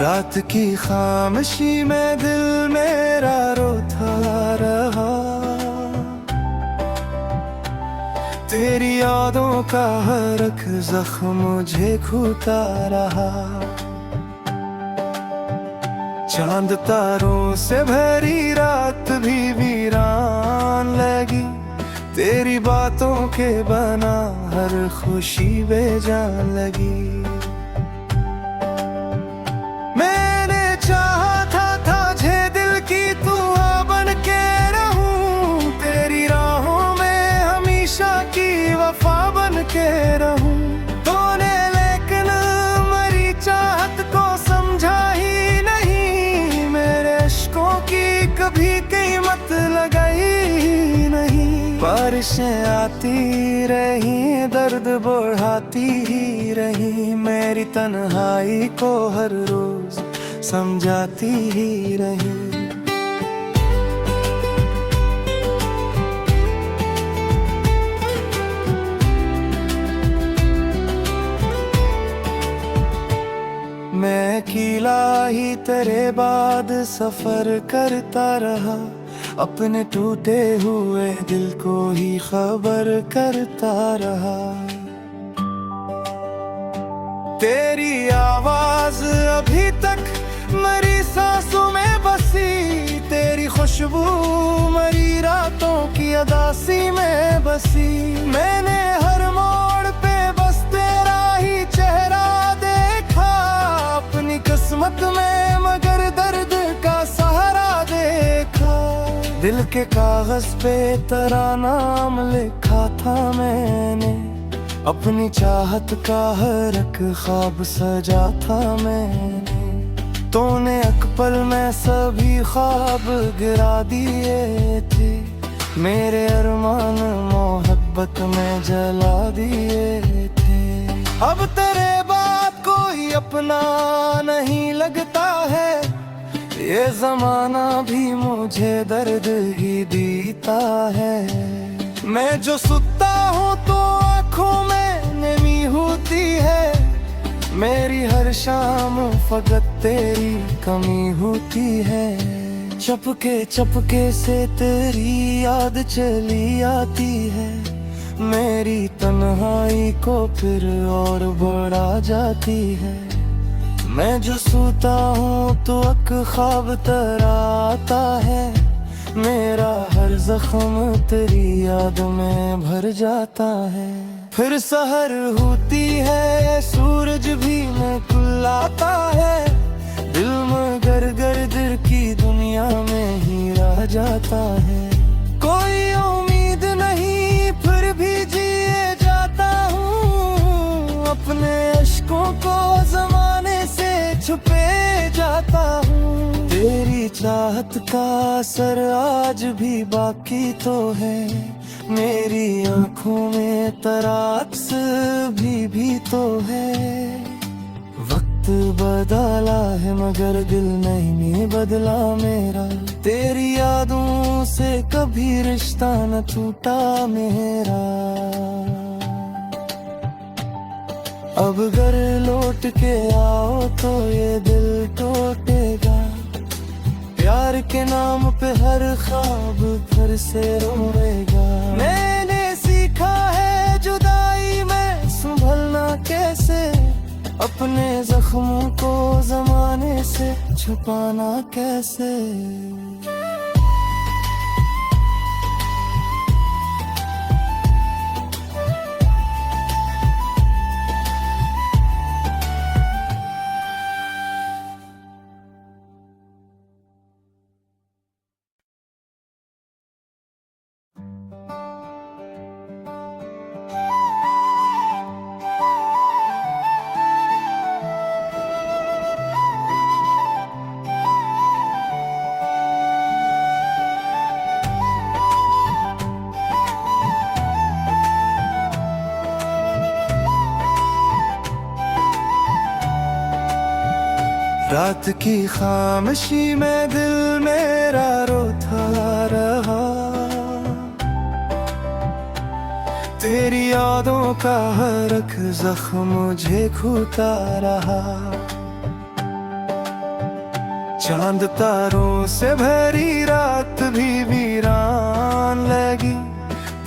रात की खामोशी में दिल मेरा रोता रहा, तेरी यादों का हर एक जख्म मुझे खूता रहा। चांद तारों से भरी रात भी वीरान लगी, तेरी बातों के बना हर खुशी बेजान लगी। मैंने चाहा था जे दिल की तू बन के रहूं, तेरी राहों में हमेशा की वफा बन के रहूं। तूने लेकिन मेरी चाहत को समझा ही नहीं, मेरे इश्कों की कभी कीमत लगाई ही नहीं। बारिशें आती रही, दर्द बढ़ाती ही रही, मेरी तन्हाई को हर रोज समझाती ही रही। मैं अकेला ही तेरे बाद सफर करता रहा, अपने टूटे हुए दिल को ही खबर करता रहा। तेरी आवाज अभी तक मेरी सांसों में बसी, तेरी खुशबू मेरी रातों की अदासी में बसी। मैंने हर मोड़ पे बस तेरा ही चेहरा देखा, अपनी किस्मत में मगर दर्द का सहारा देखा। दिल के कागज पे तेरा नाम लिखा था मैंने, अपनी चाहत का हर एक ख्वाब सजा था मैंने। तूने एक पल में सभी ख्वाब गिरा दिए थे, मेरे अरमान मोहब्बत में जला दिए थे। अब तेरे बात कोई अपना नहीं लगता है, ये जमाना भी मुझे दर्द ही देता है। मैं जो सुता हूँ तो आँखों में नमी होती है, मेरी हर शाम फकत तेरी कमी होती है। चपके चपके से तेरी याद चली आती है, मेरी तन्हाई को फिर और बढ़ा जाती है। मैं जो सोता हूँ तो एक ख्वाब तेरा आता है, मेरा हर जख्म तेरी याद में भर जाता है। फिर सहर होती है, सूरज भी मुस्कुराता है, दिल मगर गर्दर की दुनिया में ही रह जाता है। कोई उम्मीद नहीं फिर भी जिए जाता हूँ, अपने इश्कों को जमाने से छुपे जाता हूँ। तेरी चाहत का असर आज भी बाकी तो है, मेरी आँखों में तेरा अक्स भी तो है। वक्त बदला है मगर दिल नहीं बदला मेरा, तेरी यादों से कभी रिश्ता न टूटा मेरा। अब घर लौट के आओ तो ये दिल टूटेगा, प्यार के नाम पे हर ख्वाब फिर से रोएगा। मैंने सीखा है जुदाई में संभलना कैसे, अपने जख्मों को जमाने से छुपाना कैसे। रात की खामोशी में दिल मेरा रोता रहा, तेरी यादों का हर एक जख्म मुझे खूता रहा। चांद तारों से भरी रात भी वीरान लगी,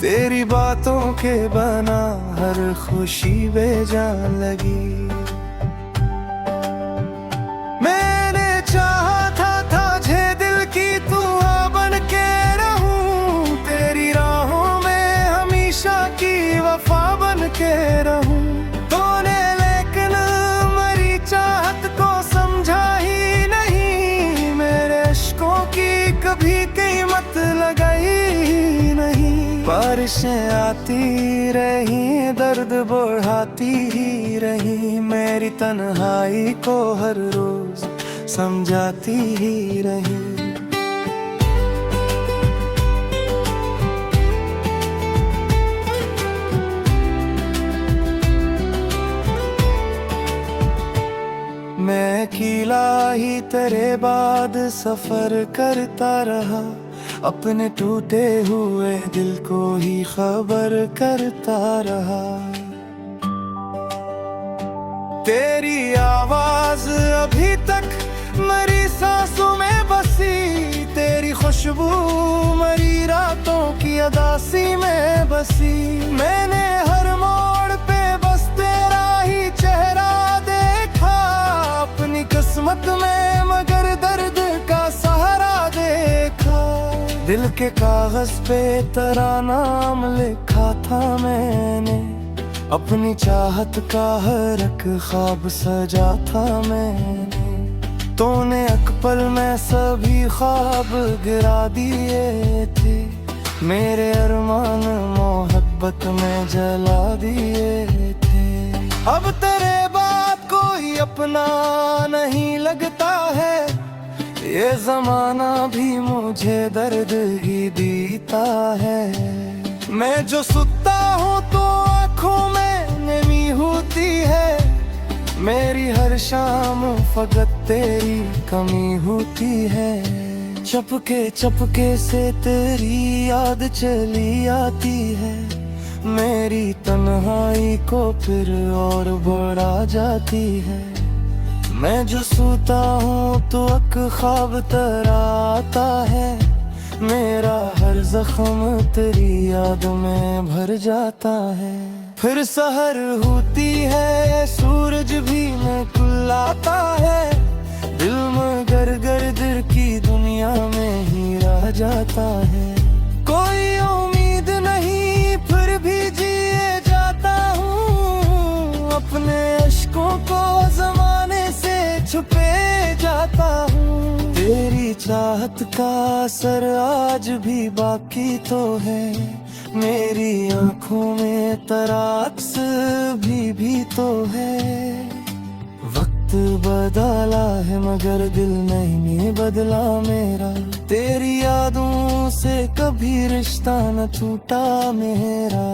तेरी बातों के बना हर खुशी बेजान लगी। मैंने चाहा था जे दिल की तू बन के रहूं, तेरी राहों में हमेशा की वफा बन के रहूं। तूने लेकिन मेरी चाहत को समझा ही नहीं, मेरे इश्कों की कभी कीमत लगाई ही नहीं। बारिशें आती रही, दर्द बढ़ाती ही रही, मेरी तन्हाई को हर रोज समझाती ही रही। मैं अकेला ही तेरे बाद सफर करता रहा, अपने टूटे हुए दिल को ही खबर करता रहा। तेरी आवाज अभी तक मेरी सांसों में बसी, तेरी खुशबू मेरी रातों की अदासी में बसी। मैंने हर मोड़ पे बस तेरा ही चेहरा देखा, अपनी किस्मत में मगर दर्द का सहारा देखा। दिल के कागज पे तेरा नाम लिखा था मैंने, अपनी चाहत का हर एक ख्वाब सजा था मैंने। तूने एक पल में सभी ख्वाब गिरा दिए थे, मेरे अरमान मोहब्बत में जला दिए थे। अब तेरे बात कोई अपना नहीं लगता है, ये जमाना भी मुझे दर्द ही देता है। मैं जो सुता हूँ तो आँखों में नमी होती है, मेरी हर शाम फकत तेरी कमी होती है। चपके चपके से तेरी याद चली आती है, मेरी तन्हाई को फिर और बढ़ा जाती है। मैं जो सोता हूँ तो एक ख्वाब तेरा आता है, मेरा हर जख्म तेरी याद में भर जाता है। फिर सहर होती है, सूरज भी निकलता है, दिल में गर की दुनिया में ही रह जाता है। कोई उम्मीद नहीं फिर भी जिए जाता हूँ, अपने इश्कों को ज़माने से छुपे जाता हूँ। तेरी चाहत का असर आज भी बाकी तो है, मेरी आँखों में तेरा अक्स भी तो है। वक्त बदला है मगर दिल नहीं बदला मेरा, तेरी यादों से कभी रिश्ता न टूटा मेरा।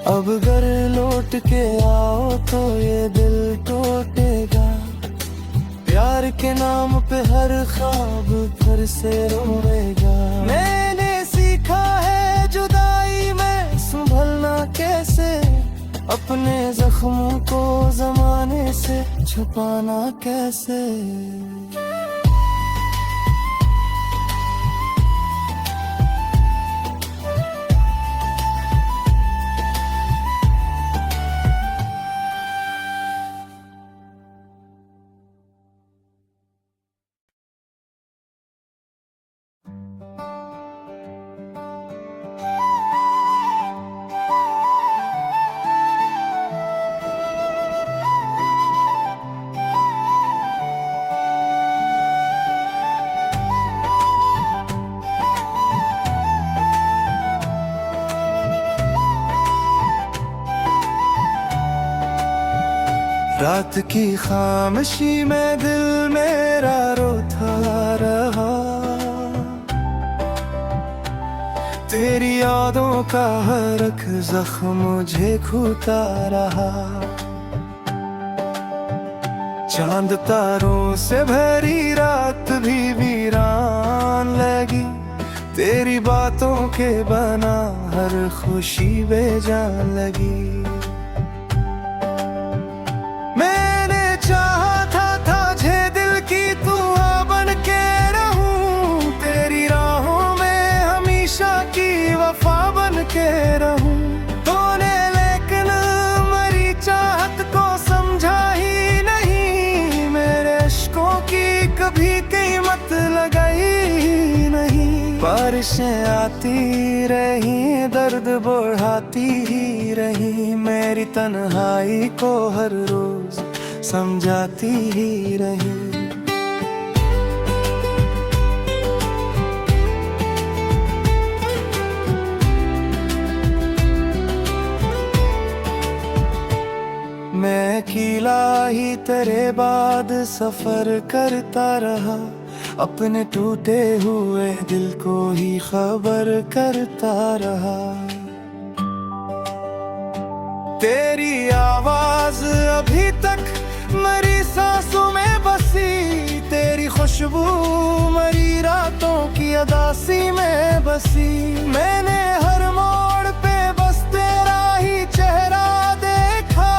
अब घर लौट के आओ तो ये दिल टूटेगा, प्यार के नाम पे हर ख्वाब फिर से रोएगा। मैंने सीखा है जुदाई में संभलना कैसे, अपने जख्मों को ज़माने से छुपाना कैसे। रात की खामोशी में दिल मेरा रोता रहा, तेरी यादों का हर एक जख्म मुझे खूता रहा। चांद तारों से भरी रात भी वीरान लगी, तेरी बातों के बना हर खुशी बेजान लगी। मैंने चाहा था बारिशें आती रही, दर्द बढ़ाती ही रही, मेरी तन्हाई को हर रोज समझाती ही रही। मैं अकेला ही तेरे बाद सफर करता रहा, अपने टूटे हुए दिल को ही खबर करता रहा। तेरी आवाज अभी तक मेरी सांसों में बसी, तेरी खुशबू मेरी रातों की अदासी में बसी। मैंने हर मोड़ पे बस तेरा ही चेहरा देखा,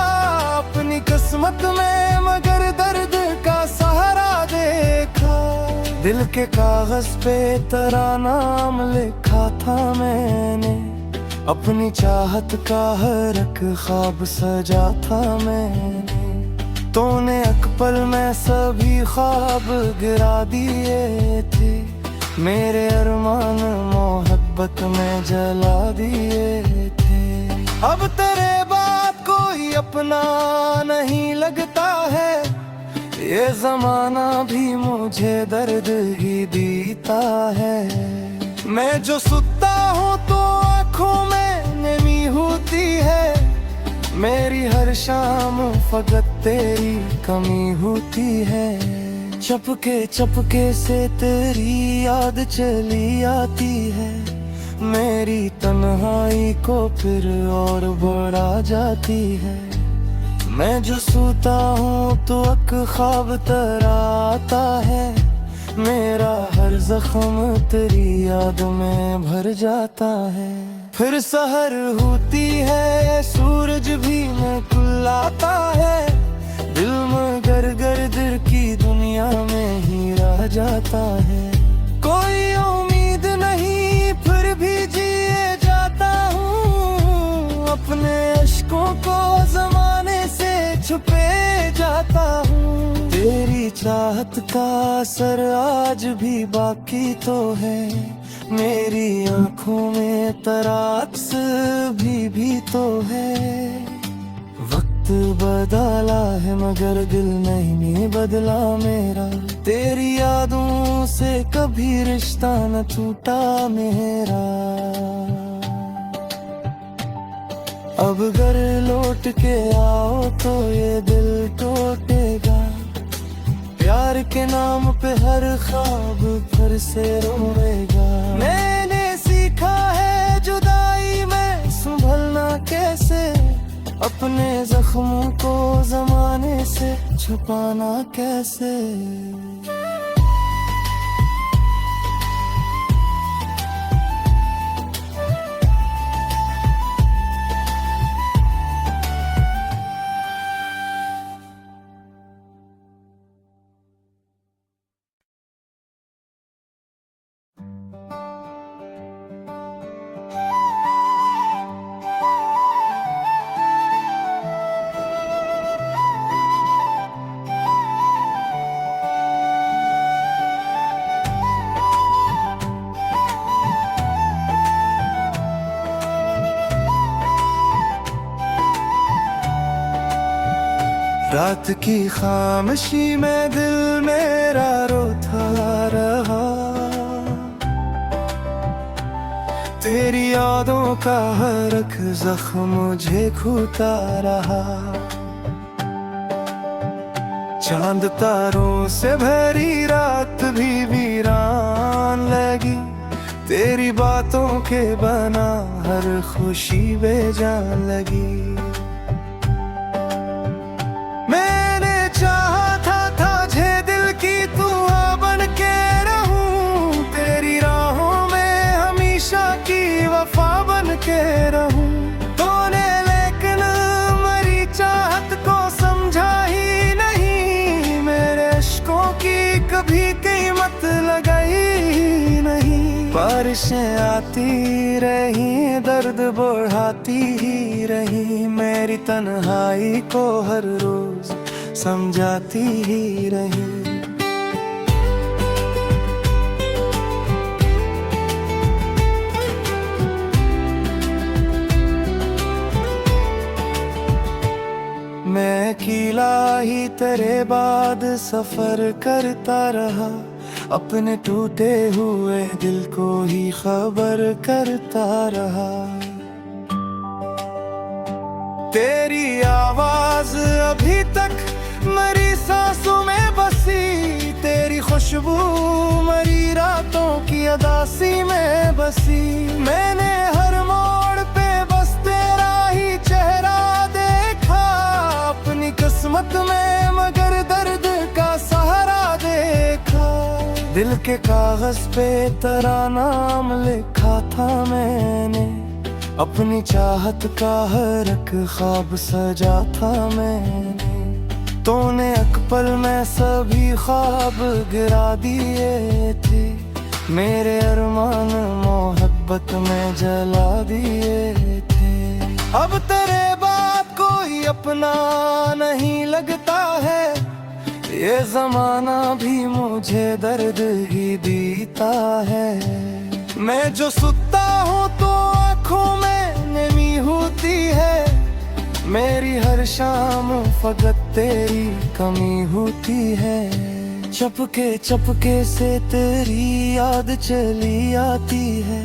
अपनी किस्मत में मगर दर्द का सहारा देखा। दिल के कागज पे तेरा नाम लिखा था मैंने, अपनी चाहत का हर एक ख्वाब सजा था मैंने। तूने एक पल में सभी ख्वाब गिरा दिए थे, मेरे अरमान मोहब्बत में जला दिए थे। अब तेरे बात कोई अपना नहीं लगता है, ये जमाना भी मुझे दर्द ही देता है। मैं जो सुता हूँ तो आँखों में नमी होती है, मेरी हर शाम फकत तेरी कमी होती है। चपके चपके से तेरी याद चली आती है, मेरी तन्हाई को फिर और बढ़ा जाती है। मैं जो सोता हूँ तो एक ख्वाब तेरा आता है, मेरा हर जख्म तेरी याद में भर जाता है। फिर सहर होती है, सूरज भी मुस्कुराता है, दिल मगर गर्दर की दुनिया में ही रह जाता है। कोई उम्मीद नहीं फिर भी जिए जाता हूँ, अपने अश्कों को जमाने से छुपे जाता हूँ। तेरी चाहत का असर आज भी बाकी तो है, मेरी आँखों में तेरा अक्स भी तो है। वक्त बदला है मगर दिल नहीं बदला मेरा, तेरी यादों से कभी रिश्ता न टूटा मेरा। अब घर लौट के आओ तो ये दिल टूटेगा, प्यार के नाम पे हर ख्वाब फिर से रोएगा। मैंने सीखा है जुदाई में संभलना कैसे, अपने जख्मों को जमाने से छुपाना कैसे। रात की खामोशी में दिल मेरा रोता रहा, तेरी यादों का हर एक जख्म मुझे खूटा रहा। चांद तारों से भरी रात भी वीरान लगी, तेरी बातों के बना हर खुशी बेजान लगी। के रहूं तूने लेकिन मेरी चाहत को समझा ही नहीं, मेरे इश्कों की कभी कीमत लगाई नहीं। बारिशें आती रही, दर्द बढ़ाती ही रही, मेरी तन्हाई को हर रोज समझाती ही रही। ही तेरे बाद सफर करता रहा, अपने टूटे हुए दिल को ही खबर करता रहा। तेरी आवाज अभी तक मरी सांसों में बसी, तेरी खुशबू मरी रातों की अदासी में बसी। मैंने हर मोड़ पे बस तेरा ही चेहरा देखा, अपनी किस्मत में मगर दर्द का सहारा देखा। दिल के कागज पे तेरा नाम लिखा था मैंने, अपनी चाहत का हर एक ख्वाब सजा था मैंने। तूने एक पल में सभी ख्वाब गिरा दिए थे, मेरे अरमान मोहब्बत में जला दिए थे। अब तेरे बात कोई अपना नहीं लगता है, ये जमाना भी मुझे दर्द ही देता है। मैं जो सुता हूँ तो आँखों में नमी होती है, मेरी हर शाम फकत तेरी कमी होती है। चपके चपके से तेरी याद चली आती है,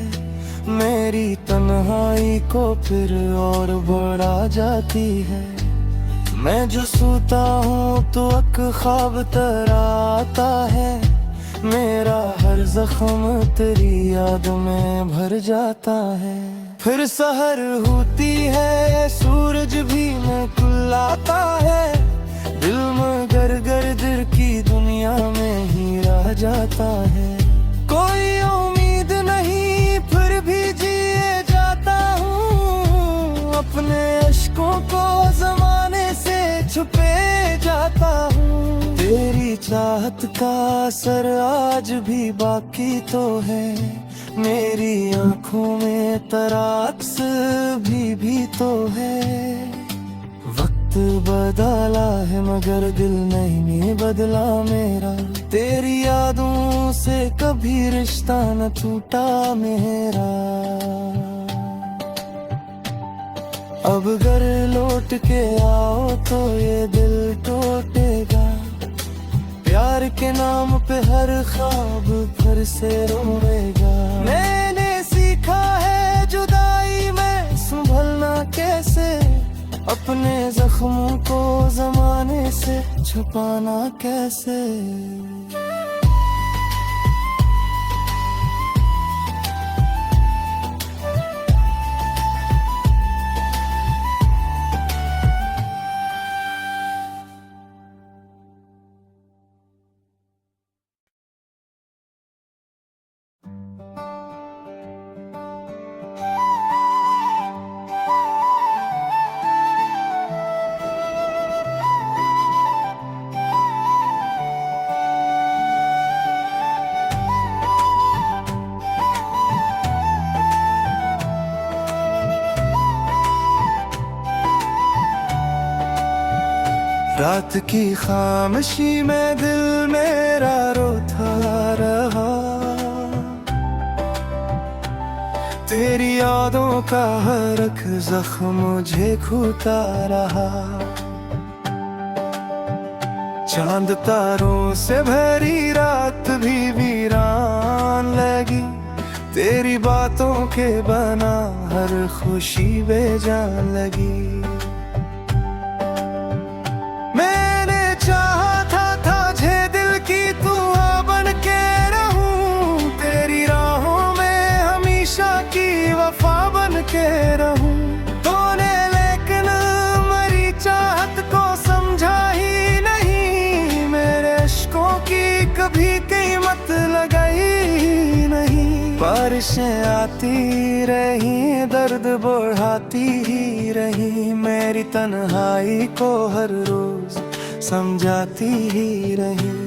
मेरी तन्हाई को फिर और बढ़ा जाती है। मैं जो सोता हूँ तो एक ख्वाब तेरा आता है, मेरा हर जख्म तेरी याद में भर जाता है। फिर सहर होती है, सूरज भी निकलता है, दिल मगर गर्दर की दुनिया में ही रह जाता है। कोई उम्मीद नहीं फिर भी जिए जाता हूँ, अपने अश्कों को जमाने से छुपे जाता हूँ। तेरी चाहत का असर आज भी बाकी तो है, मेरी आँखों में तेरा अक्स भी तो है। वक्त बदला है मगर दिल नहीं बदला मेरा, तेरी यादों से कभी रिश्ता न टूटा मेरा। अब घर लौट के आओ तो ये दिल टूटेगा, प्यार के नाम पे हर ख्वाब फिर से रोएगा। मैंने सीखा है जुदाई में संभलना कैसे, अपने जख्मों को जमाने से छुपाना कैसे। रात की खामोशी में दिल मेरा रोता रहा, तेरी यादों का हर एक जख्म मुझे खूटा रहा। चांद तारों से भरी रात भी वीरान लगी, तेरी बातों के बना हर खुशी बेजान लगी। के रहूं तूने लेकिन मरी चाहत को समझा ही नहीं, मेरे इश्कों की कभी कीमत लगाई नहीं। बारिशें आती रही दर्द बढ़ाती ही रही, मेरी तन्हाई को हर रोज समझाती ही रही।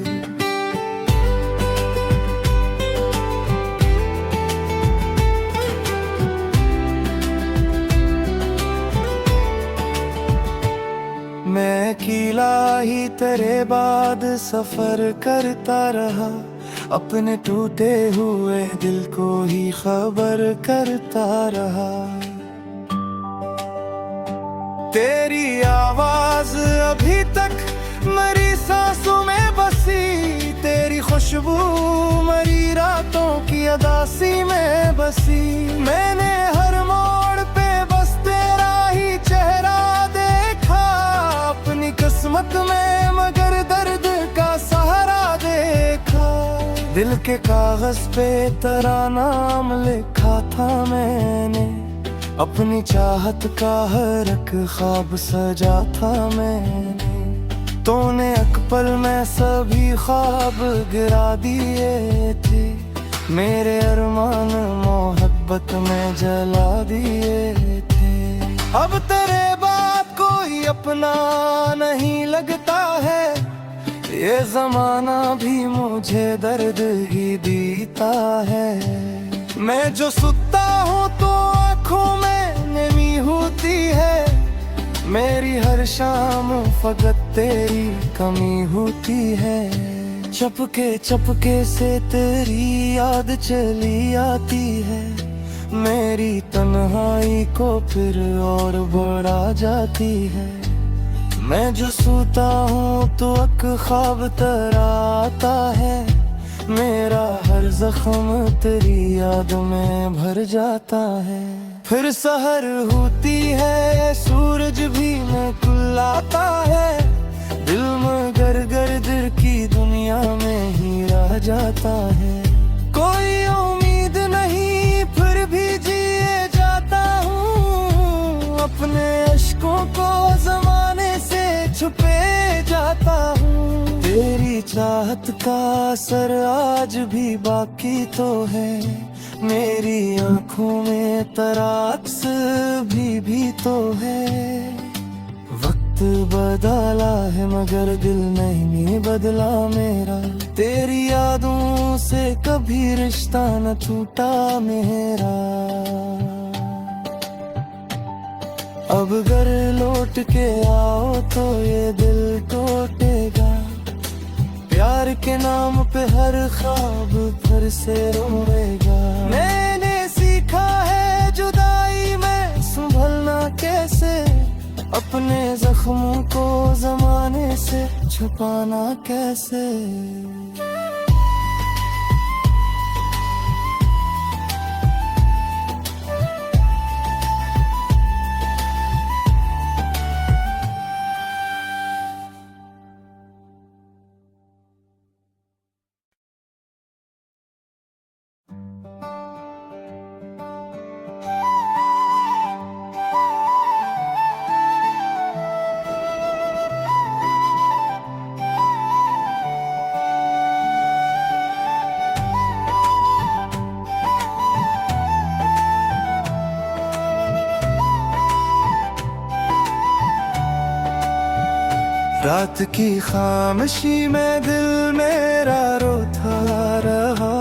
मैं अकेला ही तेरे बाद सफर करता रहा, अपने टूटे हुए दिल को ही खबर करता रहा। तेरी आवाज अभी तक मरी सांसों में बसी तेरी खुशबू, मरी रातों की अदासी में बसी। मैंने हर मोड़ पे बस तेरा ही चेहरा देखा, अपनी किस्मत में मगर दर्द का सहारा देखा। दिल के कागज पे तेरा नाम लिखा था मैंने, अपनी चाहत का हर एक ख्वाब सजा था मैंने। तूने एक पल में सभी ख्वाब गिरा दिए थे, मेरे अरमान मोहब्बत में जला दिए थे। अब तेरे बाद कोई अपना नहीं लगता है, ये जमाना भी मुझे दर्द ही देता है। मैं जो सुता हूँ तो आँखों में नमी होती है, मेरी हर शाम फकत तेरी कमी होती है। चपके चपके से तेरी याद चली आती है, मेरी तन्हाई को फिर और बढ़ा जाती है। मैं जो सोता हूँ तो एक ख्वाब तेरा आता है, मेरा हर जख्म तेरी याद में भर जाता है। फिर सहर होती है, सूरज भी मुस्कुराता है, दिल मगर गर्दर की दुनिया में ही रह जाता है। कोई उम्मीद नहीं फिर भी जिए जाता हूँ, अपने अश्कों को जमाने से छुपे जाता हूँ। तेरी चाहत का असर आज भी बाकी तो है, मेरी आँखों में तेरा अक्स भी तो है। वक्त बदला है मगर दिल नहीं बदला मेरा, तेरी यादों से कभी रिश्ता न टूटा मेरा। अब घर लौट के आओ तो ये दिल टूटेगा, प्यार के नाम पे हर ख्वाब फिर से रोएगा। मैंने सीखा है जुदाई में संभलना कैसे, अपने जख्मों को जमाने से छुपाना कैसे। रात की खामोशी में दिल मेरा रोता रहा,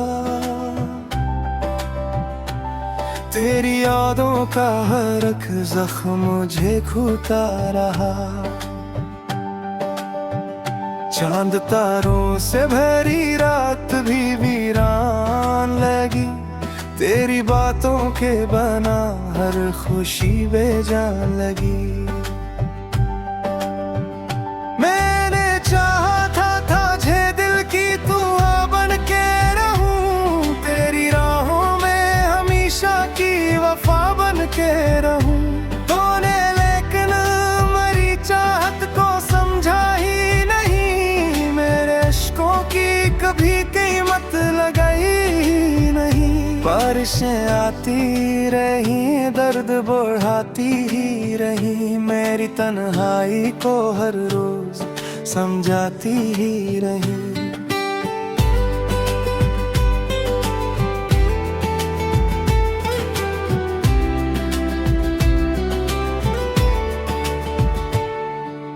तेरी यादों का हर एक जख्म मुझे घुटा रहा। चांद तारों से भरी रात भी वीरान लगी, तेरी बातों के बना हर खुशी बेजान लगी। के रहूं तूने लेकिन मेरी चाहत को समझा ही नहीं, मेरे इश्कों की कभी कीमत लगाई नहीं। बारिशें आती रही दर्द बढ़ाती ही रही, मेरी तन्हाई को हर रोज समझाती ही रही।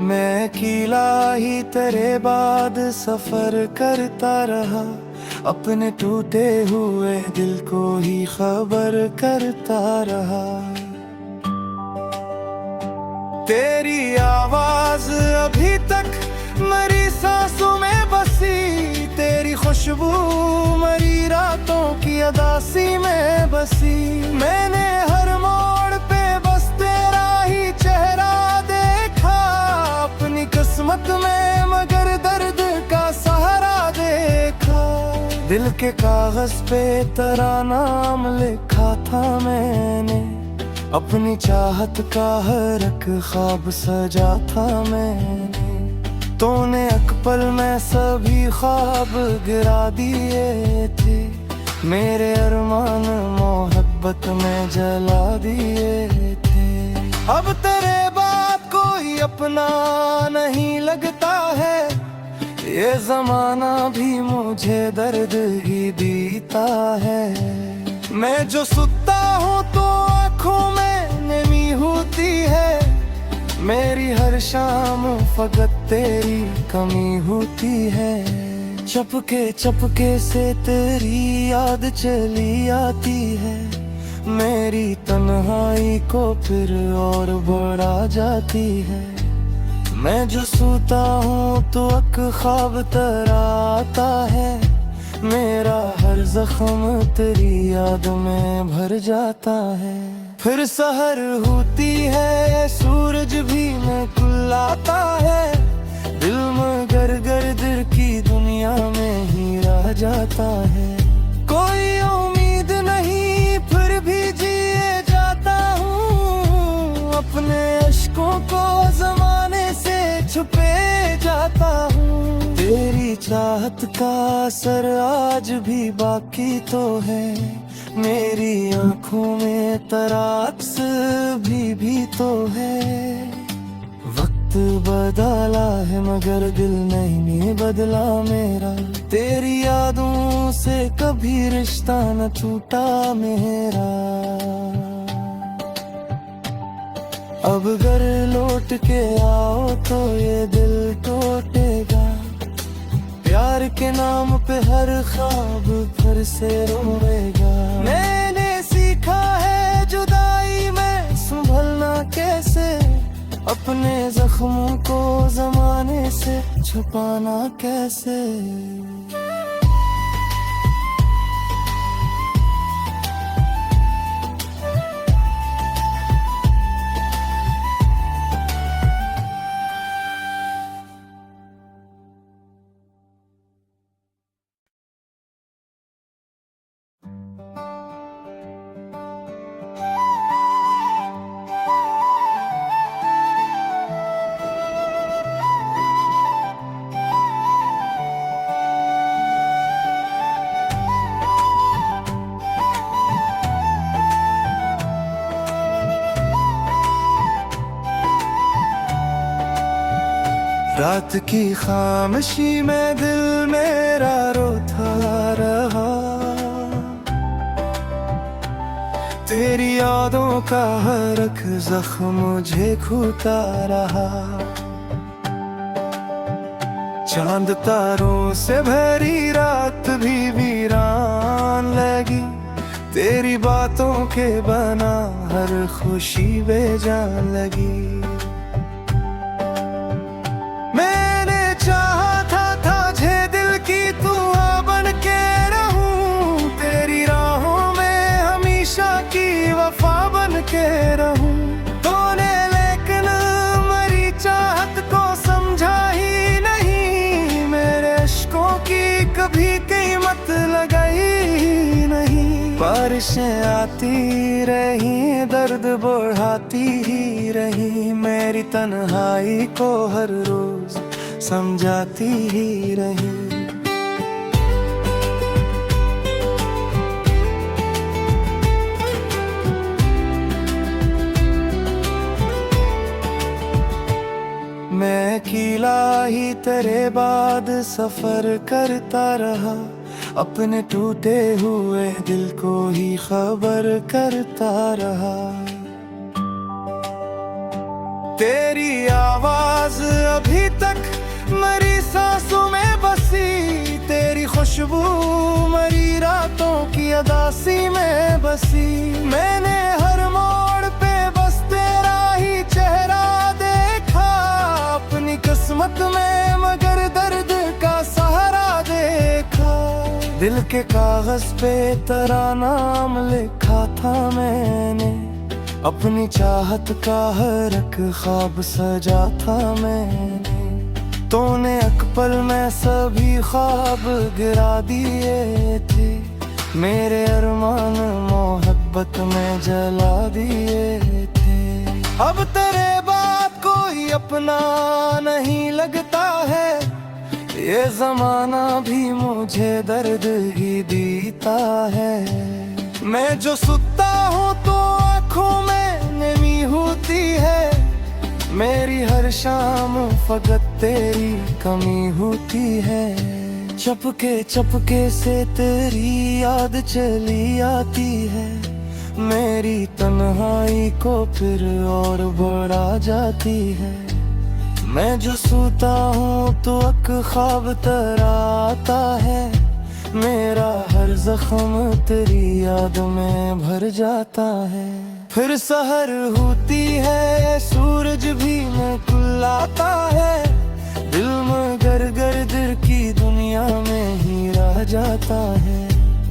मैं अकेला ही तेरे बाद सफर करता रहा, अपने टूटे हुए दिल को ही खबर करता रहा। तेरी आवाज अभी तक मेरी सांसों में बसी, तेरी खुशबू मेरी रातों की अदासी में बसी। मैंने हर मोड़ पे बस तेरा ही चेहरा देखा, अपनी किस्मत में के कागज पे तेरा नाम लिखा था मैंने, अपनी चाहत का हर एक ख्वाब सजा था मैंने। तूने एक पल में सभी ख्वाब गिरा दिए थे, मेरे अरमान मोहब्बत में जला दिए थे। अब तेरे बात कोई अपना नहीं लगता है, ये जमाना भी मुझे दर्द ही देता है। मैं जो सुता हूँ तो आँखों में नमी होती है, मेरी हर शाम फकत तेरी कमी होती है। चपके चपके से तेरी याद चली आती है, मेरी तन्हाई को फिर और बढ़ा जाती है। मैं जो सोता हूँ तो एक ख्वाब तेरा आता है, मेरा हर जख्म तेरी याद में भर जाता है। फिर सहर होती है, सूरज भी मुस्कुराता है, दिल मगर गर्दर की दुनिया में ही रह जाता है। कोई उम्मीद नहीं फिर भी जिए जाता हूँ, अपने अश्कों को जमाने से छुपे जाता हूँ। तेरी चाहत का असर आज भी बाकी तो है, मेरी आँखों में तेरा अक्स भी तो है। वक्त बदला है मगर दिल नहीं बदला मेरा, तेरी यादों से कभी रिश्ता न टूटा मेरा। अब घर लौट के आओ तो ये दिल टूटेगा, प्यार के नाम पे हर ख्वाब फिर से रोएगा। मैंने सीखा है जुदाई में संभलना कैसे, अपने जख्मों को जमाने से छुपाना कैसे। रात की खामोशी में दिल मेरा रोता रहा, तेरी यादों का हर एक जख्म मुझे खूंटा रहा। चांद तारों से भरी रात भी वीरान लगी, तेरी बातों के बना हर खुशी बेजान लगी। के रहूं तूने लेकिन मेरी चाहत को समझा ही नहीं, मेरे अश्कों की कभी कीमत लगाई नहीं। बारिशें आती रही दर्द बढ़ाती ही रही, मेरी तन्हाई को हर रोज समझाती ही रही। मैं अकेला ही तेरे बाद सफर करता रहा, अपने टूटे हुए दिल को ही खबर करता रहा। तेरी आवाज अभी तक मेरी सांसों में बसी, तेरी खुशबू मेरी रातों की अदासी में बसी। मैंने हर मोड़ पे बस तेरा ही चेहरा देखा, अपनी किस्मत में मगर दर्द का सहारा देखा। दिल के कागज पे तेरा नाम लिखा था मैंने, अपनी चाहत का हर एक ख्वाब सजा था मैंने। तूने एक पल में सभी ख्वाब गिरा दिए थे, मेरे अरमान मोहब्बत में जला दिए थे। अब तेरे बात कोई अपना नहीं लगता है, ये जमाना भी मुझे दर्द ही देता है। मैं जो सुता हूँ तो आँखों में नमी होती है, मेरी हर शाम फकत तेरी कमी होती है। चपके चपके से तेरी याद चली आती है, मेरी तन्हाई को फिर और बढ़ा जाती है। मैं जो सोता हूँ तो एक ख्वाब तरह आता है, मेरा हर जख्म तेरी याद में भर जाता है। फिर सहर होती है, सूरज भी मुस्कुराता है, दिल मगर गर्दर की दुनिया में ही रह जाता है।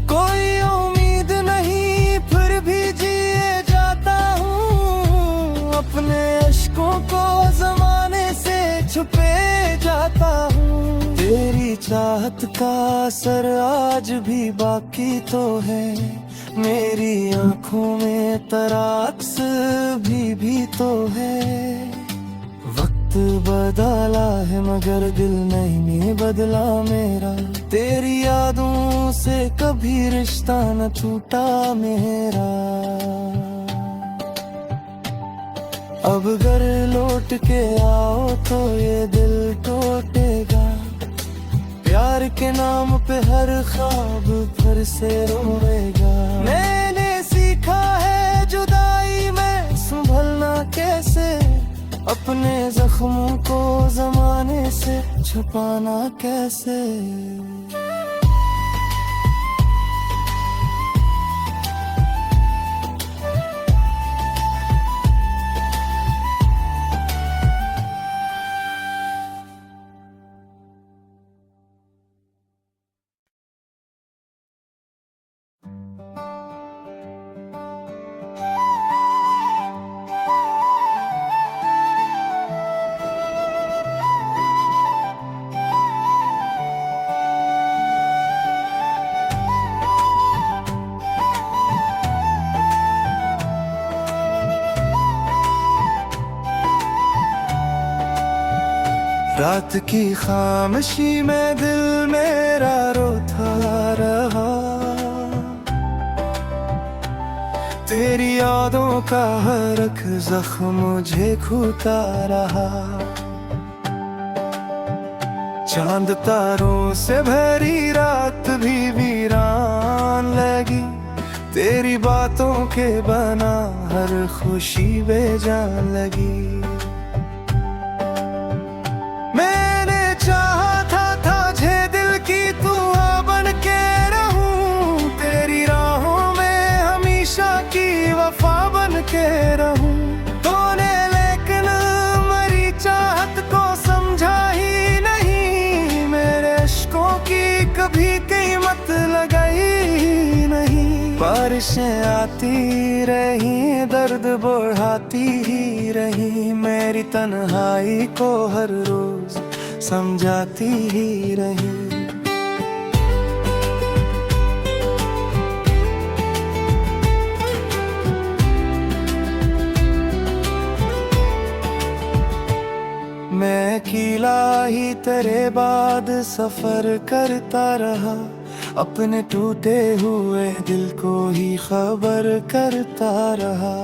कोई उम्मीद नहीं फिर भी जिए जाता हूँ, अपने अश्कों को जमाने से छुपे जाता हूँ। तेरी चाहत का असर आज भी बाकी तो है, मेरी आँखों में तराक्स भी तो है। वक्त बदला है मगर दिल नहीं बदला मेरा, तेरी यादों से कभी रिश्ता न टूटा मेरा। अब घर लौट के आओ तो ये दिल टूटेगा, प्यार के नाम पे हर ख्वाब फिर से रोएगा। मैंने सीखा है जुदाई में संभलना कैसे, अपने जख्मों को जमाने से छुपाना कैसे। रात की खामोशी में दिल मेरा रोता रहा, तेरी यादों का हर एक जख्म मुझे खूता रहा। चांद तारों से भरी रात भी वीरान लगी, तेरी बातों के बना हर खुशी बेजान लगी। के रहूं तूने लेकिन मेरी चाहत को समझा ही नहीं, मेरे अश्कों की कभी कीमत लगाई नहीं। बारिशें आती रही दर्द बढ़ाती ही रही, मेरी तन्हाई को हर रोज समझाती ही रही। मैं अकेला ही तेरे बाद सफर करता रहा, अपने टूटे हुए दिल को ही खबर करता रहा।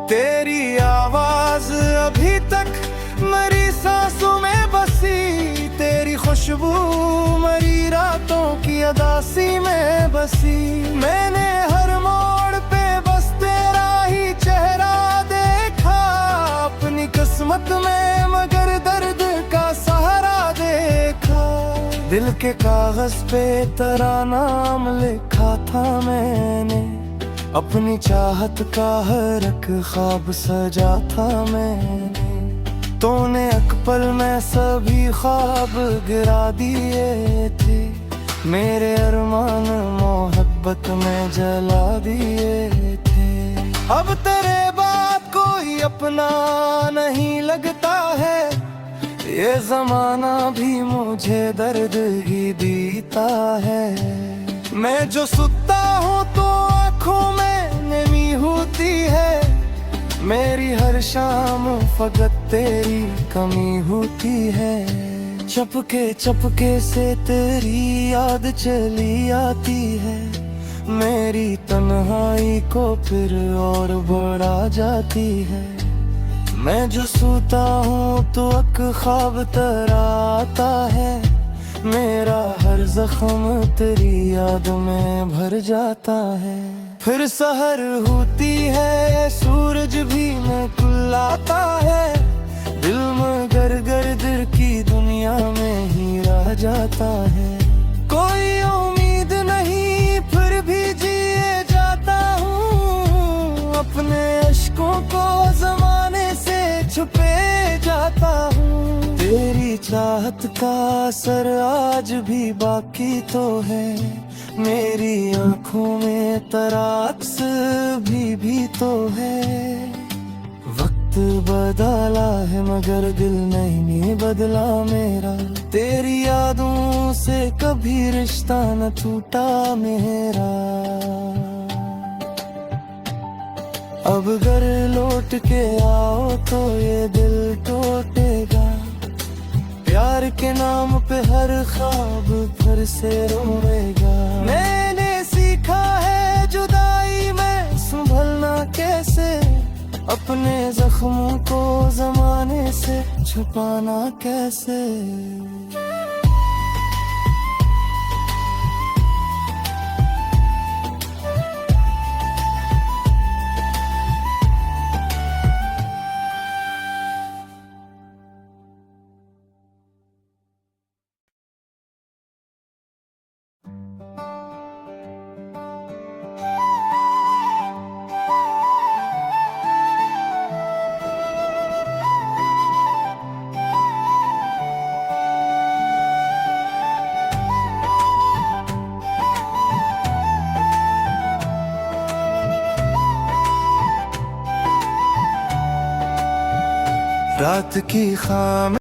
तेरी आवाज अभी तक मेरी सांसों में बसी, तेरी खुशबू मेरी रातों की अदासी में बसी। मैंने हर मोड़ पे बस तेरा ही चेहरा देखा, अपनी किस्मत में मगर दर्द का सहारा देखा। दिल के कागज पे तेरा नाम लिखा था मैंने, अपनी चाहत का हर एक ख्वाब सजा था मैंने। तूने एक पल में सभी ख्वाब गिरा दिए थे, मेरे अरमान मोहब्बत में जला दिए थे। अब तेरे बात कोई अपना नहीं लगता है, ये जमाना भी मुझे दर्द ही देता है। मैं जो सुता हूँ तो आँखों में नमी होती है, मेरी हर शाम फकत तेरी कमी होती है। चपके चपके से तेरी याद चली आती है, मेरी तन्हाई को फिर और बढ़ा जाती है। मैं जो सोता हूँ तो ख्वाब तरह आता है, मेरा हर जख्म तेरी याद में भर जाता है। फिर सहर होती है, सूरज भी मुस्कुराता है, दिल मगर गर्दर की दुनिया में ही रह जाता है। कोई उम्मीद नहीं फिर भी जिए जाता हूँ, अपने अश्कों को जमाने से छुपे जाता हूँ। तेरी चाहत का असर आज भी बाकी तो है, मेरी आंखों में तराक्स भी तो है। वक्त बदला है मगर दिल नहीं बदला मेरा, तेरी यादों से कभी रिश्ता न टूटा मेरा। अब घर लौट के आओ तो ये दिल टूटेगा, प्यार के नाम पे हर ख्वाब फिर से रोएगा। मैंने सीखा है जुदाई में संभलना कैसे, अपने जख्मों को जमाने से छुपाना कैसे। रात की खाम